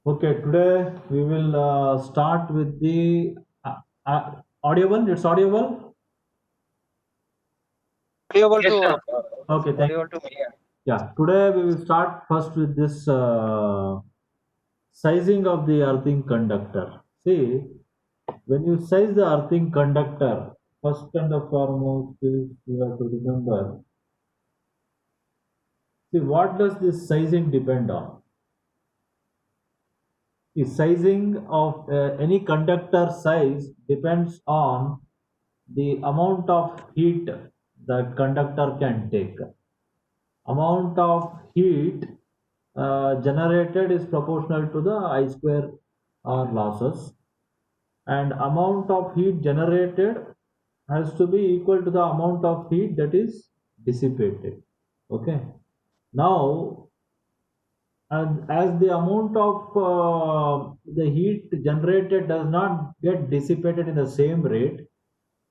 Okay, today we will start with the audible. It's audible. Audible Yes, to sir. Okay, thank you. audible to me. Yeah, today we will start first with this sizing of the earthing conductor. See, when you size the earthing conductor, first and the foremost is you have to remember. See, what does this sizing depend on? The sizing of any conductor size depends on the amount of heat the conductor can take. Amount of heat generated is proportional to the I square R losses, and amount of heat generated has to be equal to the amount of heat that is dissipated. Okay. Now, and as the amount of the heat generated does not get dissipated in the same rate,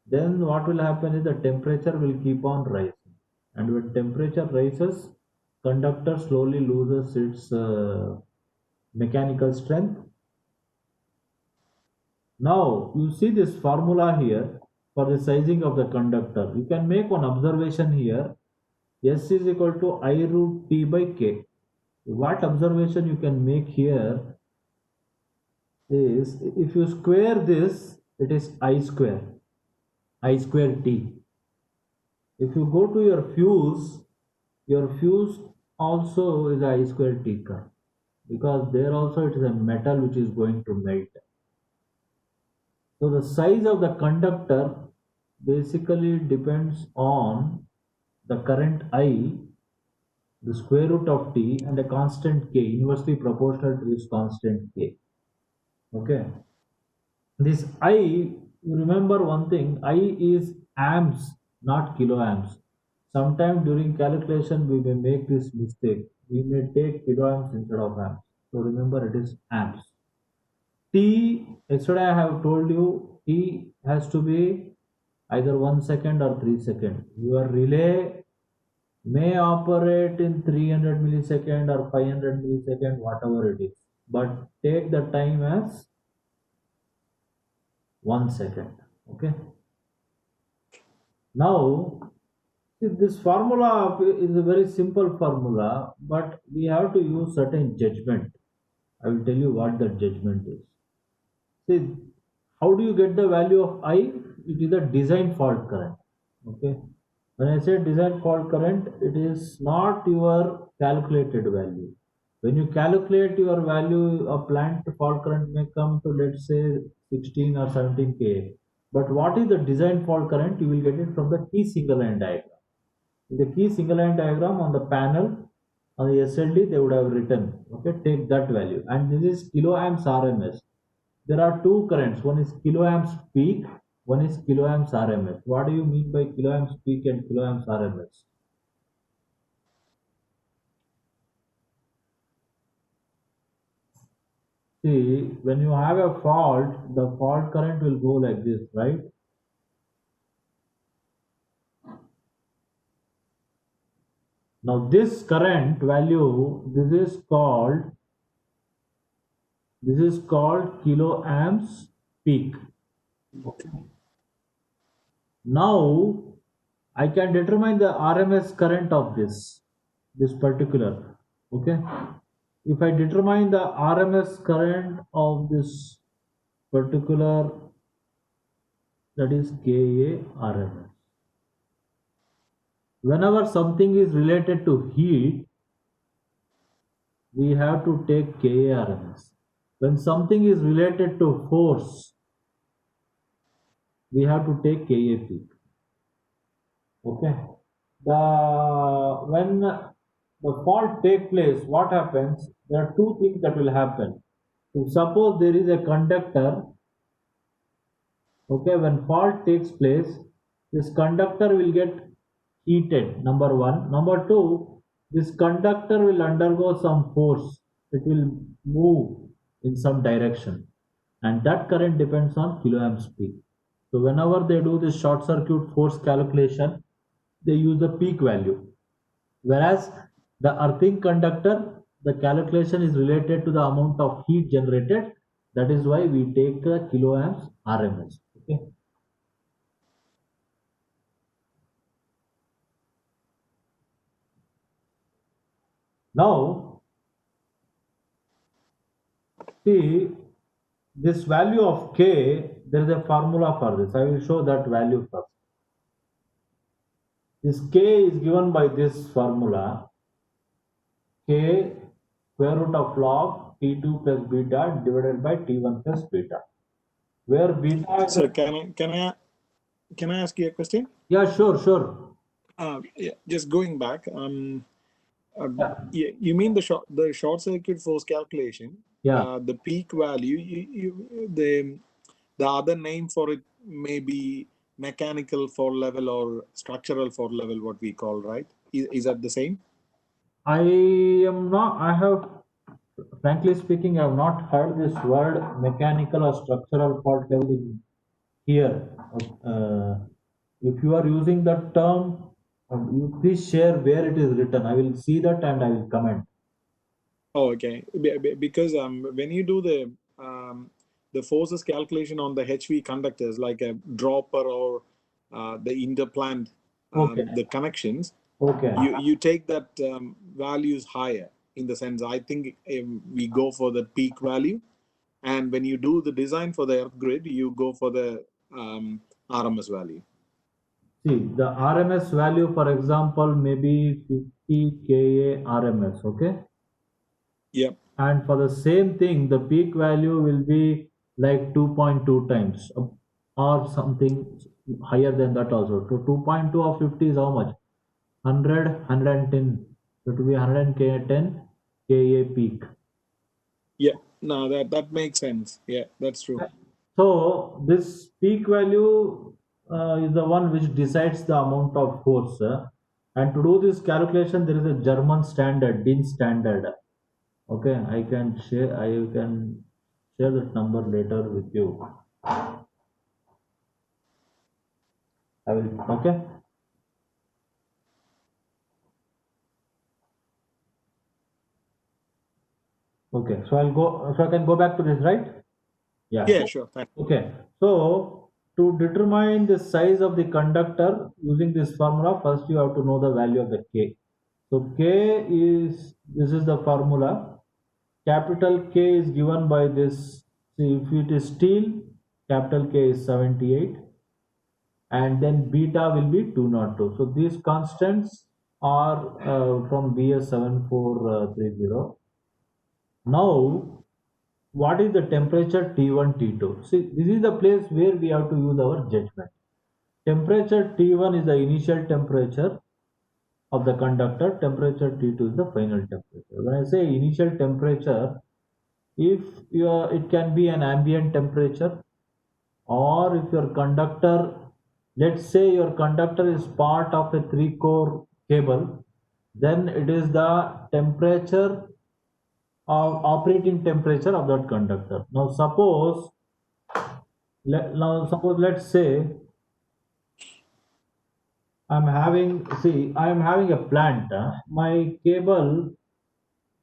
then what will happen is the temperature will keep on rising, and when temperature rises, conductor slowly loses its mechanical strength. Now you see this formula here for the sizing of the conductor. You can make one observation here. S is equal to I root T by K. What observation you can make here is, if you square this, it is I square T. If you go to your fuse also is I square T curve, because there also it is a metal which is going to melt. So the size of the conductor basically depends on the current I, the square root of T, and a constant K, inversely proportional to this constant K. Okay. This I, you remember one thing, I is amps, not kiloamps. Sometime during calculation we may make this mistake. We may take kiloamps instead of amps. So remember it is amps. T, yesterday I have told you, T has to be either 1 second or 3 seconds. Your relay may operate in 300 millisecond or 500 millisecond, whatever it is. But take the time as 1 second. Okay. Now, this formula is a very simple formula, but we have to use certain judgment. I will tell you what that judgment is. See, how do you get the value of I? It is a design fault current. Okay. When I say design fault current, it is not your calculated value. When you calculate your value, a plant fault current may come to, let's say, 16 or 17 kA. But what is the design fault current? You will get it from the key single line diagram. In the key single line diagram on the panel, on the SLD, they would have written, okay, take that value. And this is kiloamps RMS. There are two currents. One is kiloamps peak, one is kiloamps RMS. What do you mean by kiloamps peak and kiloamps RMS? See, when you have a fault, the fault current will go like this, right? Now this current value, this is called kiloamps peak. Now I can determine the RMS current of this particular. Okay. If I determine the RMS current of this particular, that is KA RMS. Whenever something is related to heat, we have to take KA RMS. When something is related to force, we have to take KA peak. Okay. When the fault take place, what happens? There are two things that will happen. So suppose there is a conductor. Okay, when fault takes place, this conductor will get heated. Number one. Number two, this conductor will undergo some force. It will move in some direction, and that current depends on kiloamps peak. So whenever they do this short circuit force calculation, they use the peak value. Whereas the earthing conductor, the calculation is related to the amount of heat generated. That is why we take the kiloamps RMS. Okay. Now, see this value of K, there is a formula for this. I will show that value first. This K is given by this formula, K square root of log T2 plus beta divided by T1 plus beta, where beta is So can I ask you a question? yeah, sure, sure. Yeah, just going back. Yeah, You mean the short circuit force calculation? yeah. The peak value. The other name for it may be mechanical fault level or structural fault level. What we call, right? Is that the same? I am not, I have, frankly speaking, I have not heard this word mechanical or structural fault level in here. Uh, if you are using that term, you please share where it is written. I will see that and I will comment. Oh, okay. Because when you do the forces calculation on the HV conductors, like a dropper or the interplant, Okay, the connections, okay. you take that values higher. In the sense, I think we go for the peak value, and when you do the design for the earth grid, you go for the RMS value. See, the RMS value, for example, may be 50 kA RMS, okay? Yep. And for the same thing, the peak value will be like 2.2 times or something higher than that also. So 2.2 of 50 is how much? 100, 110. So it will be 110 kA peak. Yeah. No, that makes sense. Yeah, that's true. So this peak value is the one which decides the amount of force. And to do this calculation, there is a German standard, DIN standard. Okay, I can share that number later with you. I will. Okay. Okay. So I'll go. So I can go back to this, right? Yeah. Yeah, sure. Thanks. Okay. So to determine the size of the conductor using this formula, first you have to know the value of the K. So K is, this is the formula. Capital K is given by this. See, if it is steel, capital K is 78, and then beta will be 202. So these constants are from BS 7430. Now, what is the temperature T1, T2? See, this is the place where we have to use our judgment. Temperature T1 is the initial temperature of the conductor, temperature T2 is the final temperature. When I say initial temperature, if it can be an ambient temperature, or if your conductor, let's say your conductor is part of a 3-core cable, then it is the temperature of operating temperature of that conductor. Now suppose let's say I am having a plant. My cable,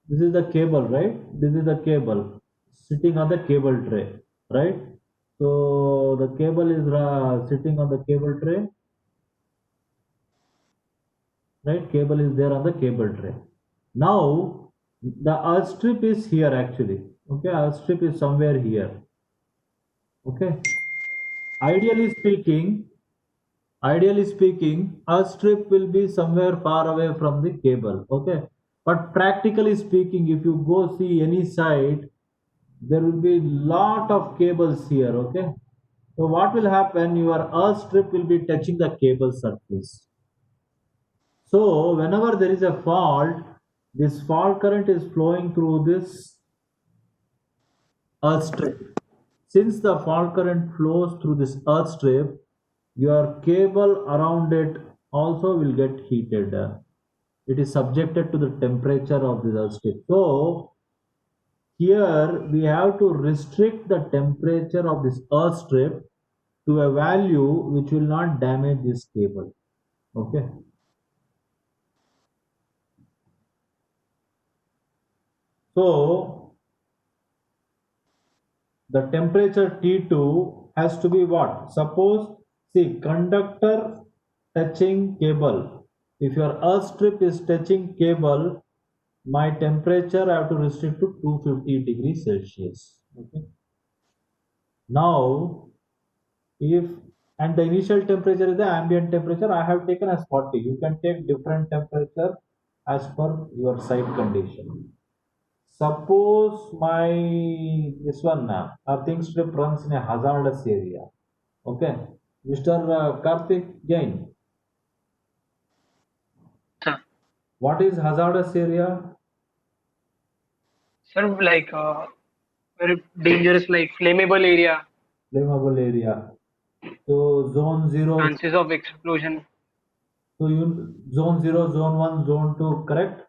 this is the cable, right? This is the cable sitting on the cable tray, right? So the cable is sitting on the cable tray, right? Cable is there on the cable tray. Now the earth strip is here actually. Okay, earth strip is somewhere here. Okay, ideally speaking, ideally speaking, a strip will be somewhere far away from the cable. Okay, but practically speaking, if you go see any site, there will be lot of cables here. Okay, so what will happen? Your earth strip will be touching the cable surface. So whenever there is a fault, this fault current is flowing through this earth strip. Since the fault current flows through this earth strip, your cable around it also will get heated. It is subjected to the temperature of the earth strip. So here we have to restrict the temperature of this earth strip to a value which will not damage this cable. Okay. So the temperature T2 has to be what? Suppose, see, conductor touching cable. If your earth strip is touching cable, my temperature I have to restrict to 250 degrees Celsius. Okay. Now, if and the initial temperature is the ambient temperature, I have taken as 40. You can take different temperature as per your site condition. Suppose my this one now earthing strip runs in a hazardous area. Okay, Mr. Karthik Jain, Sir, what is hazardous area? sir, like very dangerous, like flammable area, Flammable area. So zone zero. chances of explosion. So you zone zero, zone one, zone two, correct?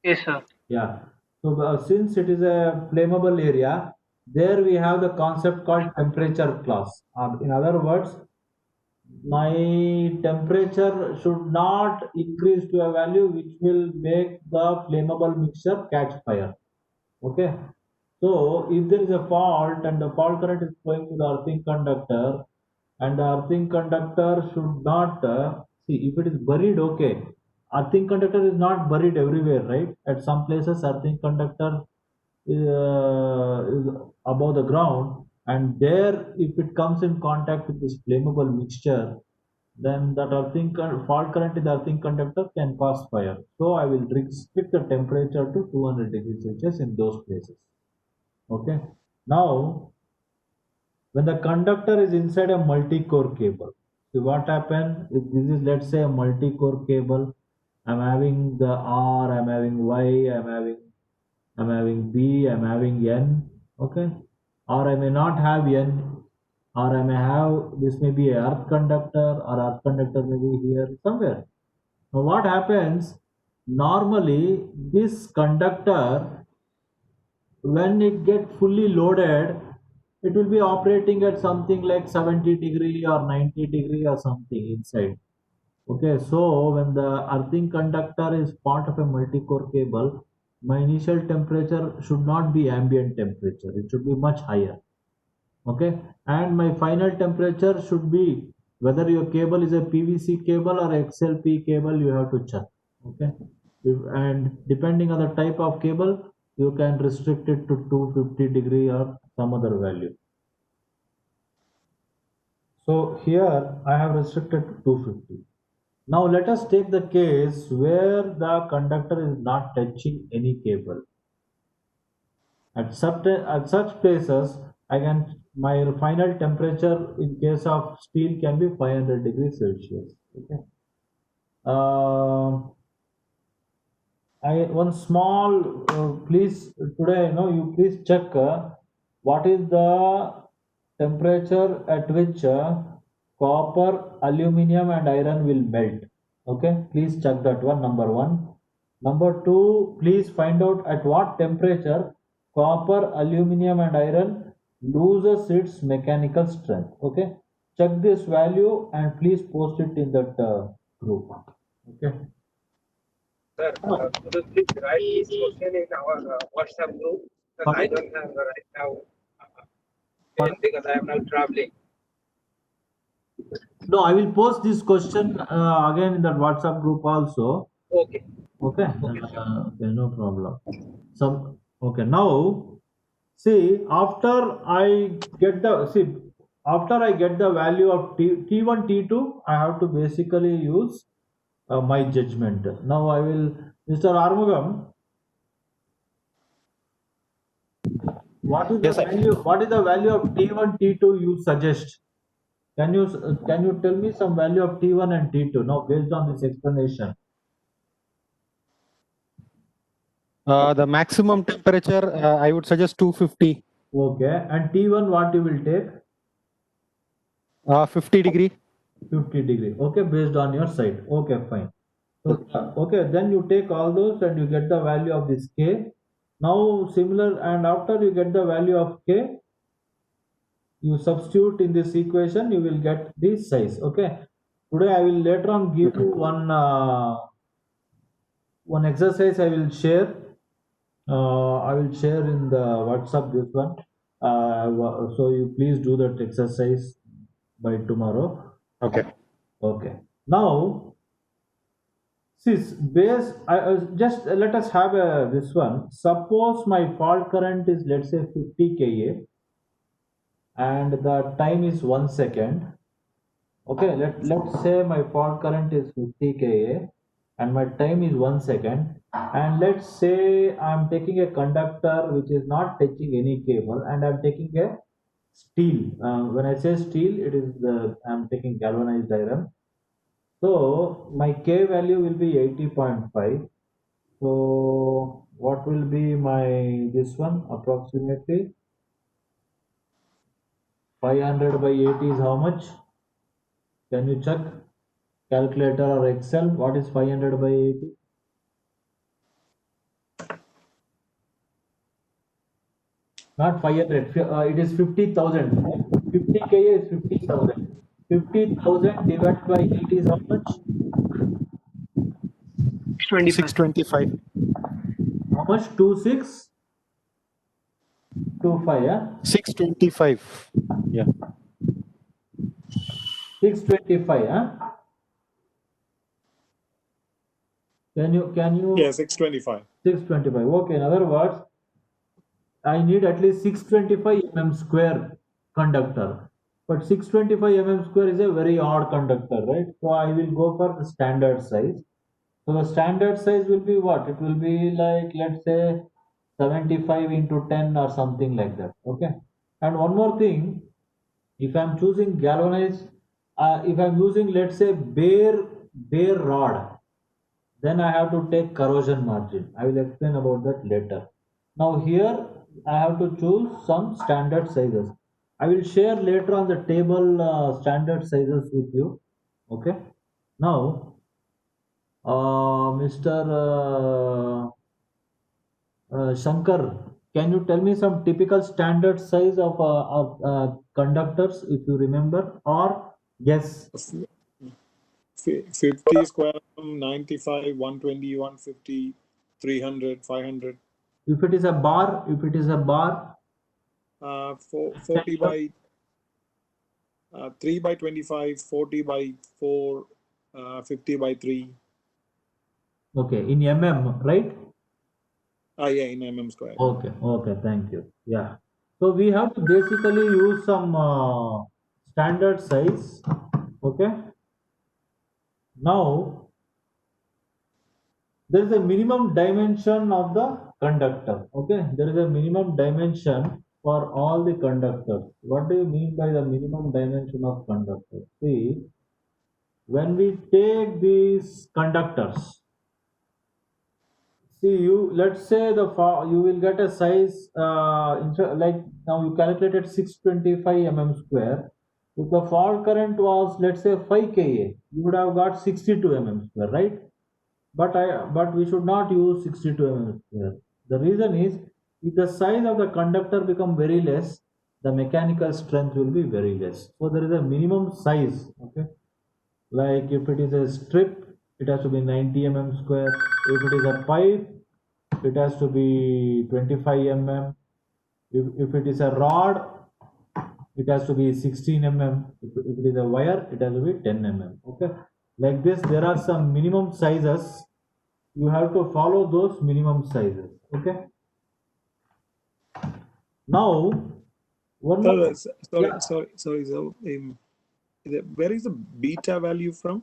Yes, sir. Yeah. So since it is a flammable area, there we have the concept called temperature class. In other words, my temperature should not increase to a value which will make the flammable mixture catch fire. Okay. So if there is a fault and the fault current is flowing to the earthing conductor, and the earthing conductor should not see if it is buried. Okay, earthing conductor is not buried everywhere, right? At some places earthing conductor is above the ground, and there if it comes in contact with this flammable mixture, then that fault current in the earthing conductor can cause fire. So I will restrict the temperature to 200 degrees Celsius in those places. Okay. Now, when the conductor is inside a multi-core cable, see what happens if this is, let's say, a multi-core cable. I'm having the R, I'm having Y, I'm having B, I'm having N. Okay, or I may not have N, or I may have, this may be a earth conductor, or earth conductor may be here somewhere. Now what happens? Normally, this conductor, when it get fully loaded, it will be operating at something like 70 degree or 90 degree or something inside. Okay, so when the earthing conductor is part of a multi-core cable, my initial temperature should not be ambient temperature, it should be much higher. Okay, and my final temperature should be, whether your cable is a PVC cable or XLP cable, you have to check. Okay, and depending on the type of cable, you can restrict it to 250 degree or some other value. So here I have restricted to 250. Now let us take the case where the conductor is not touching any cable. At such places, again, my final temperature in case of steel can be 500 degrees Celsius. Okay. One small, please today, you please check what is the temperature at which copper, aluminum, and iron will melt. Okay, please check that one. Number one. Number two, please find out at what temperature copper, aluminum, and iron loses its mechanical strength. Okay, check this value and please post it in that group. Okay. Sir, could you please write this question in our WhatsApp group? Because I don't have right now pen because I am now traveling. No, I will post this question again in that WhatsApp group also. Okay. Okay, Okay, sure. okay, no problem. Some okay. Now, see, after I get the value of T1, T2, I have to basically use my judgment. Now I will, Mr. Armugam, what is the Yes, sir. value? What is the value of T1, T2 you suggest? Can you tell me some value of T1 and T2 now based on this explanation? The maximum temperature, I would suggest 250, Okay, and T1 what you will take? 50 degree. 50 degree. Okay, based on your site. Okay, fine. So, okay, then you take all those and you get the value of this K. Now similar, and after you get the value of K, you substitute in this equation, you will get this size. Okay. Today I will later on give you one exercise I will share. I will share in the WhatsApp this one. So you please do that exercise by tomorrow. Okay. Okay. Now, see, just let us have this one. Suppose my fault current is, let's say, 50 kA, and the time is 1 second. Okay, let's say my fault current is 50 kA and my time is 1 second. And let's say I'm taking a conductor which is not touching any cable, and I'm taking a steel. When I say steel, it is I'm taking galvanized iron. So my K value will be 80.5. So what will be my this one approximately? 500 by 80 is how much? Can you check? Calculator or Excel? What is 500 by 80? Not 500. It is 50,000. 50 K is 50,000. 50,000 divided by 80 is how much? 25. 625. How much? 2625. Yeah. 625. Yeah. 625. Huh? Can you Yeah, 625. 625? Okay. In other words, I need at least 625 mm square conductor. But 625 mm square is a very odd conductor, right? So I will go for the standard size. So the standard size will be what? It will be like, let's say, 75 into 10 or something like that. Okay. And one more thing, if I'm choosing galvanized, if I'm using, let's say, bare rod, then I have to take corrosion margin. I will explain about that later. Now here I have to choose some standard sizes. I will share later on the table standard sizes with you. Okay. Now, Mr. Shankar, can you tell me some typical standard size of conductors, if you remember, or yes? 50 square, 95, 120, 150, 300, 500. If it is a bar, 40 by 3 by 25, 40 by 4, 50 by 3. okay, in mm, right? Yeah, in mm square. Okay, okay, thank you. Yeah. So we have to basically use some standard size. Okay. Now there is a minimum dimension of the conductor. Okay, there is a minimum dimension for all the conductors. What do you mean by the minimum dimension of conductor? See, when we take these conductors, see, you, let's say you will get a size like, now you calculated 625 mm square. If the fault current was, let's say, 5 kA, you would have got 62 mm square, right? But we should not use 62 mm square. The reason is, if the size of the conductor become very less, the mechanical strength will be very less. So there is a minimum size. Okay, like if it is a strip, it has to be 90 mm square. If it is a pipe, it has to be 25 mm. If it is a rod, it has to be 16 mm. If it is a wire, it has to be 10 mm. Okay, like this, there are some minimum sizes. You have to follow those minimum sizes. Okay. Now, one more. Sorry, Yeah. sorry, sorry. So, where is the beta value from?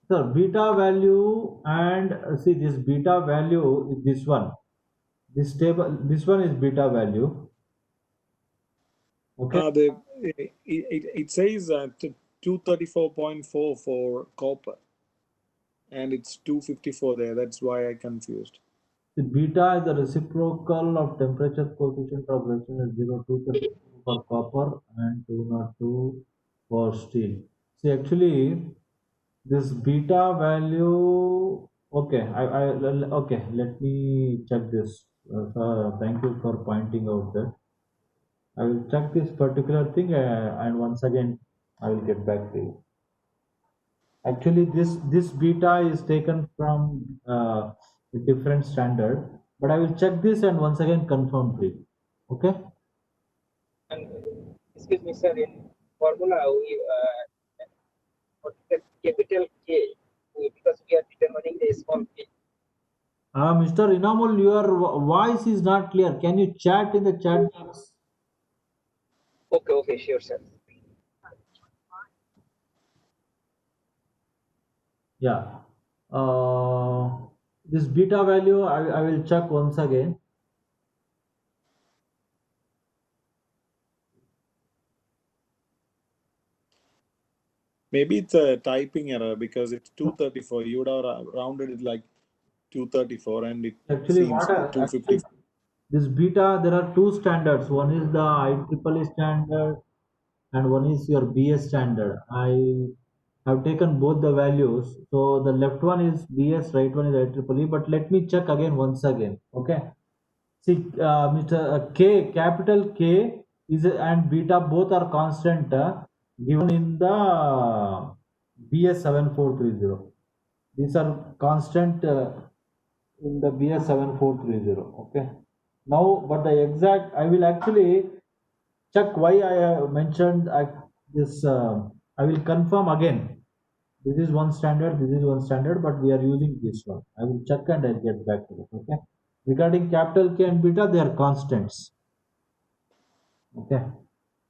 So beta value, and see, this beta value is this one. This table, this one is beta value. Okay. It says 234.4 for copper, and it's 254 there. That's why I confused. The beta is the reciprocal of temperature coefficient of reaction is 0.2 for copper and 202 for steel. See, actually, this beta value. Okay, okay. Let me check this. Thank you for pointing out that. I will check this particular thing, and once again I will get back to you. Actually, this beta is taken from a different standard. but I will check this and once again confirm to you. Okay. And excuse me, sir, in formula, what is the capital K? Because we are determining the small k. Mr. Inamul, your voice is not clear. Can you chat in the chat box? Okay, sure, sir. Yeah. This beta value, I will check once again. Maybe it's a typing error because it's 234. You would have rounded it like 234 and it Actually, seems actually 250. this beta, there are two standards. One is the IEEE standard and one is your BS standard. I have taken both the values. So the left one is BS, right one is IEEE. But let me check again once again. Okay. See, Mr. K, capital K is and beta both are constant given in the BS 7430. These are constant in the BS 7430. Okay. Now, but the exact, I will actually check why I have mentioned this. I will confirm again. This is one standard, this is one standard, but we are using this one. I will check and I'll get back to it. Okay. Regarding capital K and beta, they are constants. Okay.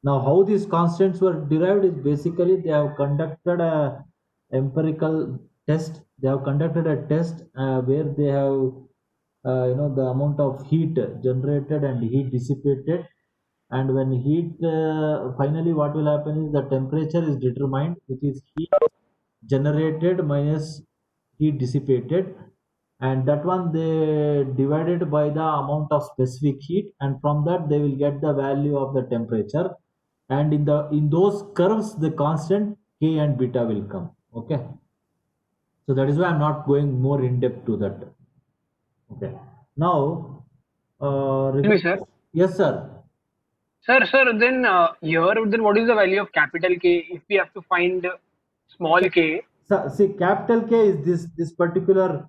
Now, how these constants were derived is basically they have conducted a empirical test. They have conducted a test where they have the amount of heat generated and heat dissipated, and when heat finally what will happen is the temperature is determined, which is heat generated minus heat dissipated, and that one they divided by the amount of specific heat, and from that they will get the value of the temperature, and in those curves the constant k and beta will come. Okay, so that is why I'm not going more in depth to that. Okay, now Excuse me, sir. yes sir. Sir, then here, then what is the value of capital K if we have to find small k? So, see, capital K is this particular.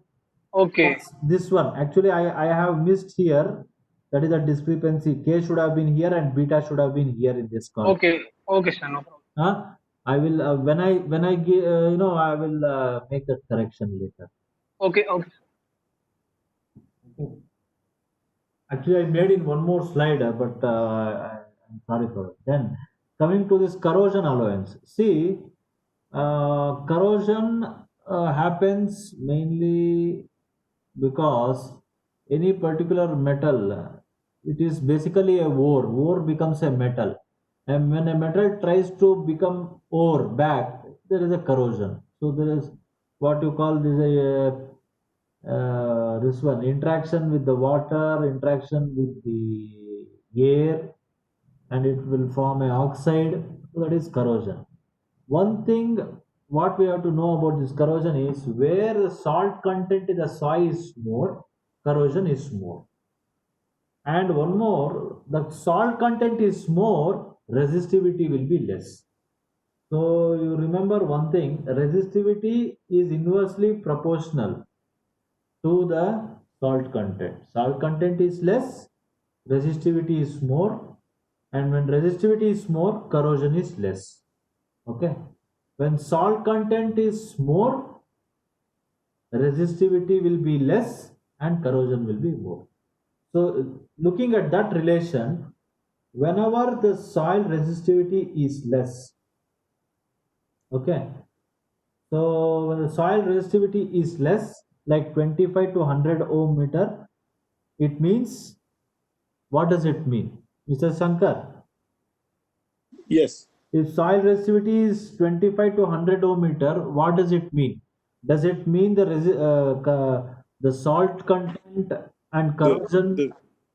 Okay, This one actually I have missed here. That is a discrepancy. K should have been here and beta should have been here in this column. okay, sir, no problem. I will when I I will make that correction later. Okay. Actually, I made in one more slide, but I'm sorry for it. Then coming to this corrosion allowance. See, corrosion happens mainly because any particular metal, it is basically a ore becomes a metal, and when a metal tries to become ore back, there is a corrosion. So there is what you call this one interaction with the water, interaction with the air, and it will form a oxide. So that is corrosion. One thing what we have to know about this corrosion is where the salt content in the soil is more, corrosion is more. And one more, the salt content is more, resistivity will be less. So you remember one thing, resistivity is inversely proportional to the salt content. Salt content is less, resistivity is more, and when resistivity is more, corrosion is less. Okay. When salt content is more, resistivity will be less and corrosion will be more. So looking at that relation, whenever the soil resistivity is less, okay, so when the soil resistivity is less, like 25 to 100 ohm meter, it means, what does it mean, Mr. Shankar? Yes. If soil resistivity is 25 to 100 ohm meter, what does it mean? Does it mean the salt content and corrosion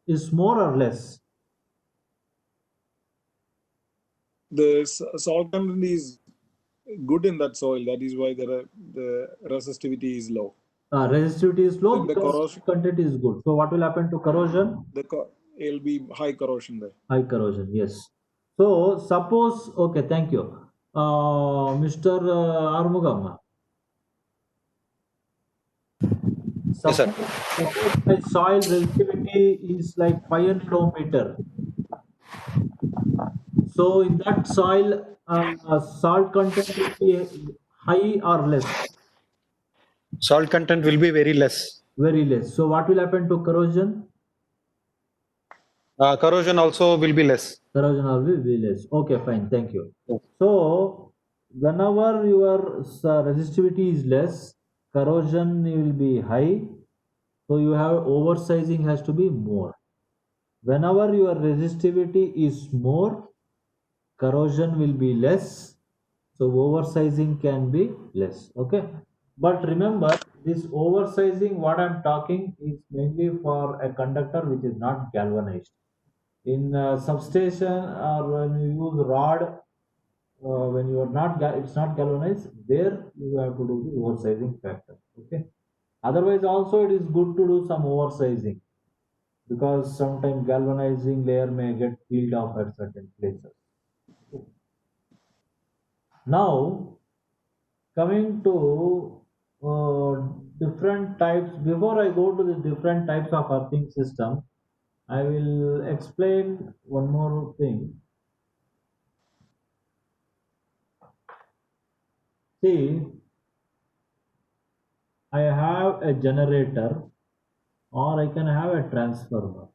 is more or less? The salt content is good in that soil. That is why the resistivity is low. Resistivity is low Then the because corrosion, content is good. So what will happen to corrosion? it'll be high corrosion there. High corrosion, yes. So suppose, okay, thank you. Mr. Armugam. Yes, sir. Suppose my soil resistivity is like 500 ohm meter. So in that soil, salt content will be high or less? Salt content will be very less. Very less. So what will happen to corrosion? Corrosion also will be less. Corrosion will be less. Okay, fine. Thank you. Yes. So whenever your resistivity is less, corrosion will be high. So you have oversizing has to be more. Whenever your resistivity is more, corrosion will be less. So oversizing can be less. Okay. But remember, this oversizing, what I'm talking is mainly for a conductor which is not galvanized. In substation or when you use rod, when you are not it's not galvanized, there you have to do the oversizing factor. Okay. Otherwise, also it is good to do some oversizing because sometimes galvanizing layer may get peeled off at certain places. Now, coming to different types, before I go to the different types of earthing system, I will explain one more thing. See, I have a generator or I can have a transformer.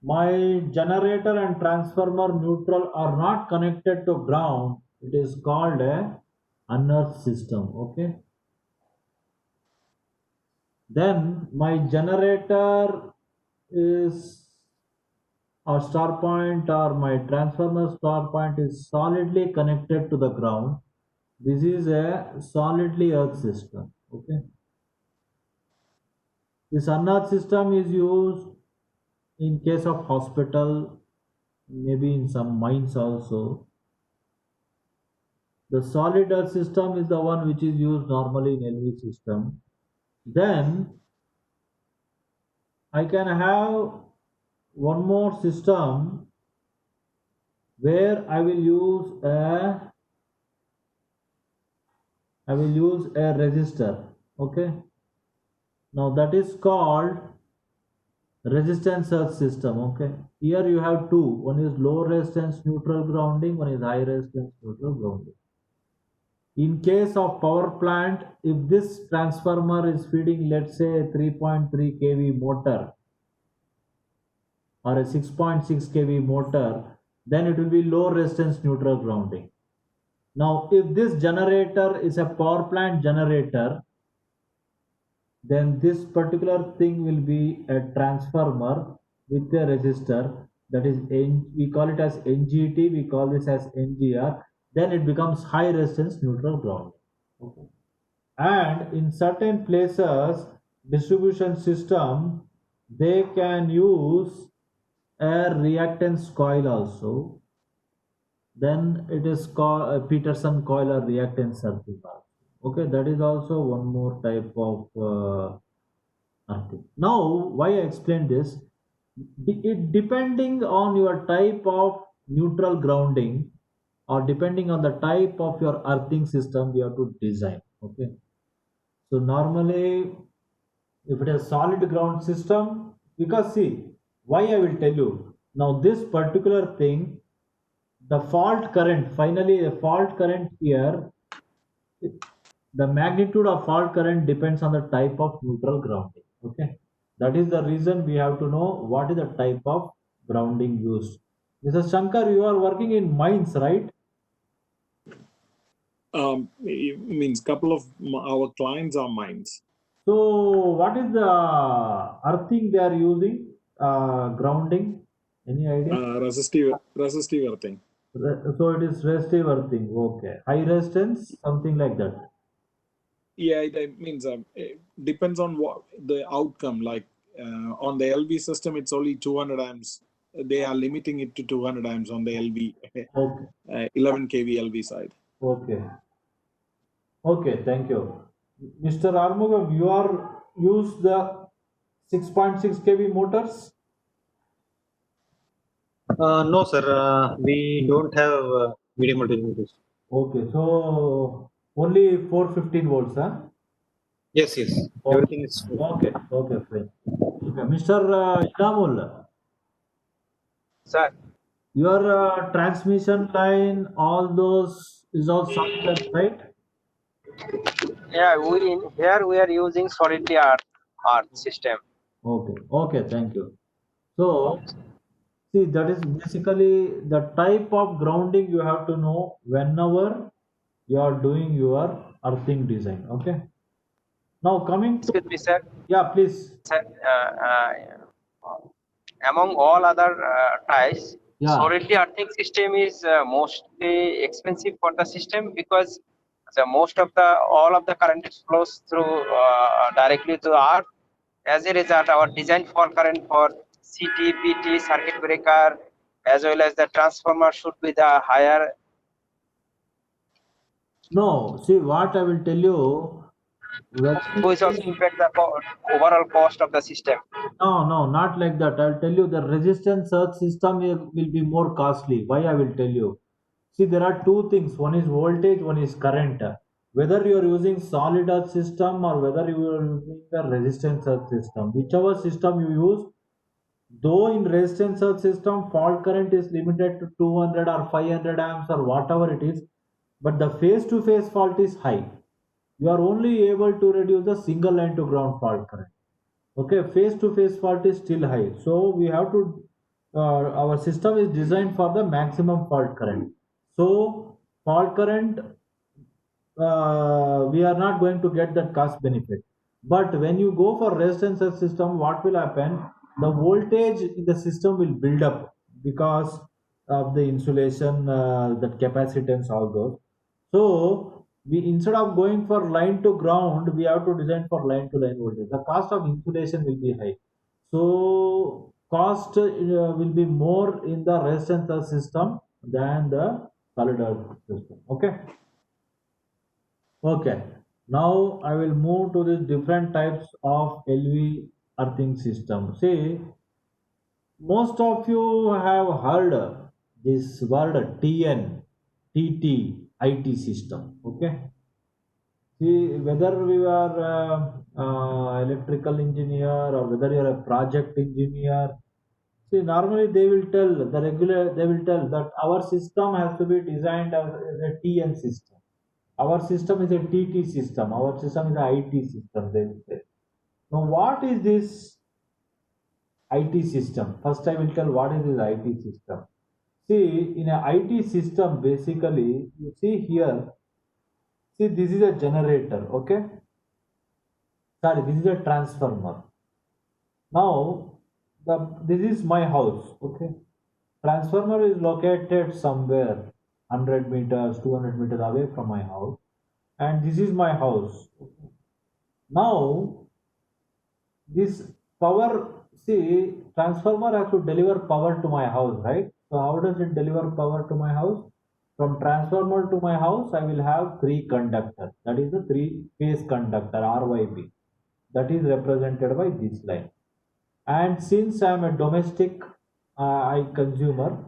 My generator and transformer neutral are not connected to ground. It is called a unearthed system. Okay. Then my generator is or star point or my transformer star point is solidly connected to the ground. This is a solidly earth system. Okay. This unearthed system is used in case of hospital, maybe in some mines also. The solid earth system is the one which is used normally in LV system. Then I can have one more system where I will use a resistor. Okay. Now that is called resistance earth system. Okay. Here you have two. One is low resistance neutral grounding. One is high resistance neutral grounding. In case of power plant, if this transformer is feeding, let's say, a 3.3 kV motor or a 6.6 kV motor, then it will be low resistance neutral grounding. Now, if this generator is a power plant generator, then this particular thing will be a transformer with a resistor, that is, we call it as NGT, we call this as NGR, then it becomes high resistance neutral ground. Okay. And in certain places, distribution system, they can use a reactance coil also. Then it is called a Peterson coil or reactance earthing. Okay, that is also one more type of earthing. Now, why I explain this? It depending on your type of neutral grounding or depending on the type of your earthing system, we have to design. Okay. So normally, if it is solid ground system, because see, why I will tell you now this particular thing, the fault current, finally a fault current here, the magnitude of fault current depends on the type of neutral grounding. Okay, that is the reason we have to know what is the type of grounding used. Mr. Shankar, you are working in mines, right? It means couple of our clients are mines. So, what is the earthing they are using? Grounding? Any idea? Resistive earthing. So it is resistive earthing. Okay, high resistance, something like that. Yeah, it means it depends on what the outcome. Like on the LV system, it's only 200 amps. They are limiting it to 200 amps on the LV, Okay, 11 kV LV side. okay, okay. Thank you, Mr. Armugam. You are use the 6.6 kV motors. No, sir. We don't have medium voltage motors. Okay, so only 415 volts, huh? Yes, yes. Okay, Everything is okay, fine. Okay, Mr. Inamul, Sir, your transmission line, all those is all solid, right? yeah, here we are using solidly art system. Okay, thank you. So, see, that is basically the type of grounding you have to know whenever you are doing your earthing design. Okay. Now coming to, Excuse me, sir. yeah, please. Sir, among all other ties, Yeah. solidly earthing system is mostly expensive for the system because the most of the all of the current flows through directly to earth. As a result, our design fault current for CT, PT, circuit breaker, as well as the transformer should be the higher. No, see what I will tell you. When Which also impact the overall cost of the system. no, not like that. I'll tell you the resistance surge system will be more costly. Why I will tell you. See, there are two things. One is voltage, one is current. Whether you are using solid earth system or whether you are using the resistance surge system, whichever system you use, though in resistance surge system fault current is limited to 200 or 500 amps or whatever it is, but the phase-to-phase fault is high. You are only able to reduce the single line to ground fault current. Okay, phase-to-phase fault is still high, so we have to. Our system is designed for the maximum fault current. So fault current, we are not going to get that cost benefit. But when you go for resistance system, what will happen? The voltage in the system will build up because of the insulation, that capacitance, all those. So we, instead of going for line to ground, we have to design for line to line voltage. The cost of insulation will be high. So cost will be more in the resistance system than the solid earth system. Okay. Okay, now I will move to the different types of LV earthing system. See, most of you have heard this word TN, TT, IT system. Okay, see, whether we are electrical engineer or whether you are a project engineer, see, normally they will tell they will tell that our system has to be designed as a TN system. Our system is a TT system. Our system is an IT system, they will say. Now, what is this IT system? First, I will tell what is this IT system. See, in an IT system, basically, you see here, see, this is a generator, okay? Sorry, this is a transformer. Now, this is my house, okay? Transformer is located somewhere 100 meters, 200 meters away from my house, and this is my house. Now, this power, see, transformer has to deliver power to my house, right? So how does it deliver power to my house? From transformer to my house, I will have three conductors, that is the three phase conductor, RYB, that is represented by this line. And since I am a domestic I consumer,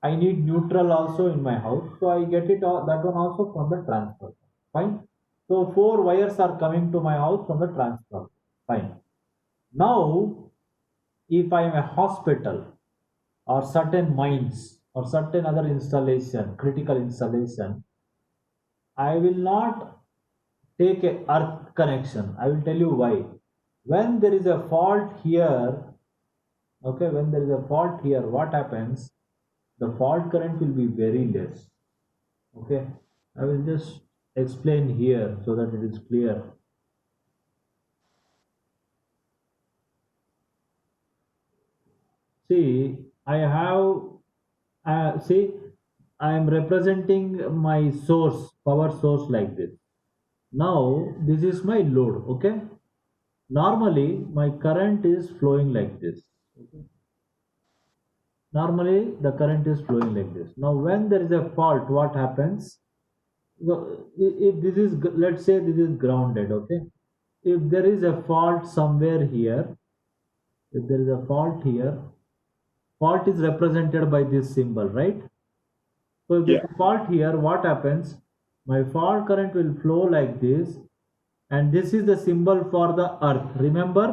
I need neutral also in my house, so I get it that one also from the transformer. Fine. So four wires are coming to my house from the transformer. Fine. Now, if I am a hospital or certain mines or certain other installation, critical installation, I will not take a earth connection. I will tell you why. When there is a fault here, okay, when there is a fault here, what happens? The fault current will be very less. Okay, I will just explain here so that it is clear. See, I have, see, I am representing my source, power source like this. Now, this is my load, okay? Normally, my current is flowing like this. Okay? Normally, the current is flowing like this. Now, when there is a fault, what happens? If this is, let's say this is grounded, okay? If there is a fault somewhere here, if there is a fault here, fault is represented by this symbol, right? So if there's Yeah. a fault here, what happens? My fault current will flow like this, and this is the symbol for the earth. Remember,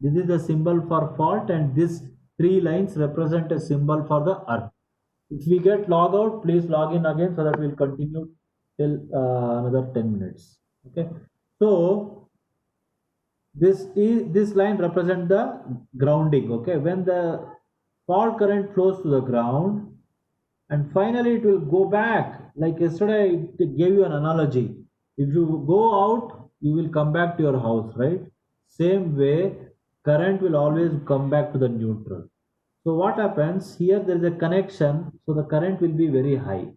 this is the symbol for fault, and these 3 lines represent a symbol for the earth. If we get log out, please log in again so that we'll continue till another 10 minutes. Okay. So this line represent the grounding. Okay. When the fault current flows to the ground, and finally it will go back. Like yesterday I gave you an analogy. If you go out, you will come back to your house, right? Same way, current will always come back to the neutral. So what happens here? There is a connection, so the current will be very high.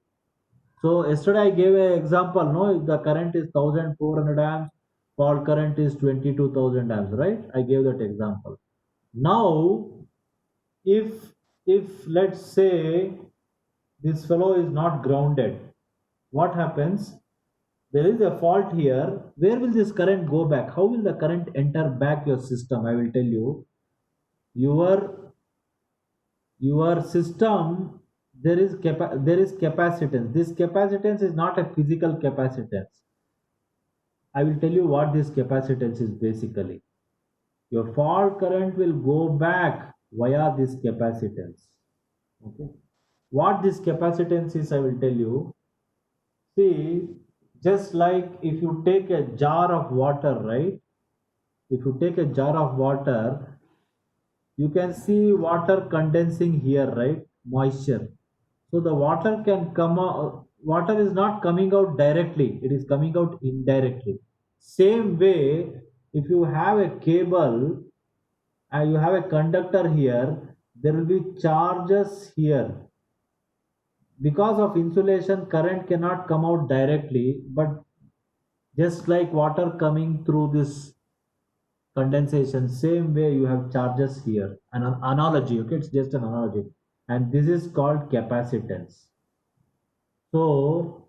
So yesterday I gave an example. No, if the current is 1400 amps, fault current is 22,000 amps, right? I gave that example. Now, if let's say this fellow is not grounded, what happens? There is a fault here. Where will this current go back? How will the current enter back your system? I will tell you. Your system, there is capacitance. This capacitance is not a physical capacitance. I will tell you what this capacitance is basically. Your fault current will go back via this capacitance. Okay. What this capacitance is, I will tell you. See, just like if you take a jar of water, right? If you take a jar of water, you can see water condensing here, right? Moisture. So the water can come out, water is not coming out directly, it is coming out indirectly. Same way, if you have a cable and you have a conductor here, there will be charges here. Because of insulation, current cannot come out directly, but just like water coming through this condensation, same way you have charges here. An analogy, okay, it's just an analogy, and this is called capacitance. So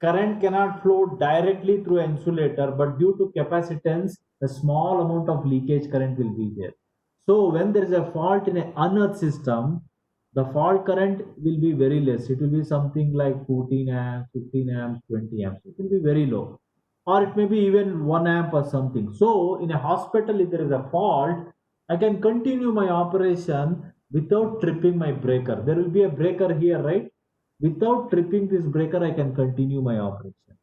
current cannot flow directly through an insulator, but due to capacitance, a small amount of leakage current will be there. So when there is a fault in an unearthed system, the fault current will be very less. It will be something like 14 amps, 15 amps, 20 amps. It will be very low, or it may be even 1 amp or something. So in a hospital, if there is a fault, I can continue my operation without tripping my breaker. There will be a breaker here, right? Without tripping this breaker, I can continue my operation.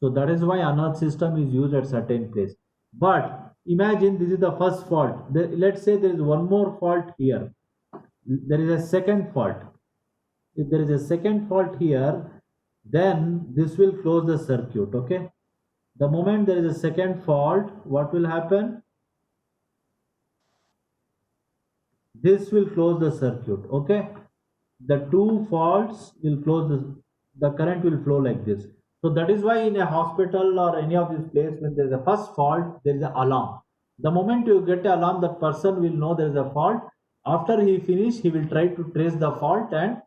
So that is why unearthed system is used at certain place. But imagine this is the first fault. Let's say there is one more fault here. There is a second fault. If there is a second fault here, then this will close the circuit. Okay. The moment there is a second fault, what will happen? This will close the circuit. Okay. The two faults will close the current will flow like this. So that is why in a hospital or any of these places, when there is a first fault, there is an alarm. The moment you get an alarm, that person will know there is a fault. After he finish, he will try to trace the fault and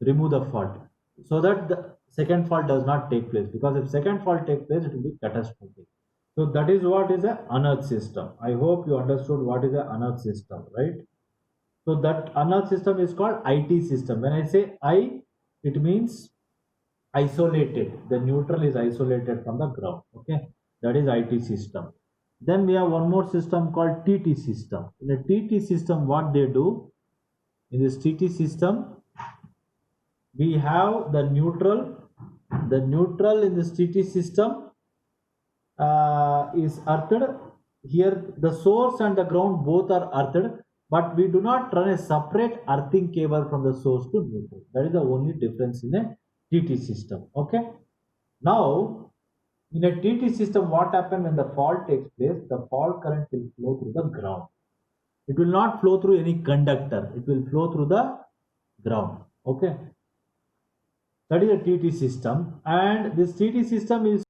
remove the fault, so that the second fault does not take place. Because if second fault takes place, it will be catastrophic. So that is what is an unearthed system. I hope you understood what is an unearthed system, right? So that unearthed system is called IT system. When I say I, it means isolated. The neutral is isolated from the ground. Okay, that is IT system. Then we have one more system called TT system. In a TT system, what they do, in this TT system, we have the neutral. The neutral in this TT system is earthed. Here the source and the ground both are earthed, but we do not run a separate earthing cable from the source to neutral. That is the only difference in a TT system. Okay. Now, in a TT system, what happens when the fault takes place? The fault current will flow through the ground. It will not flow through any conductor. It will flow through the ground. Okay. That is a TT system, and this TT system is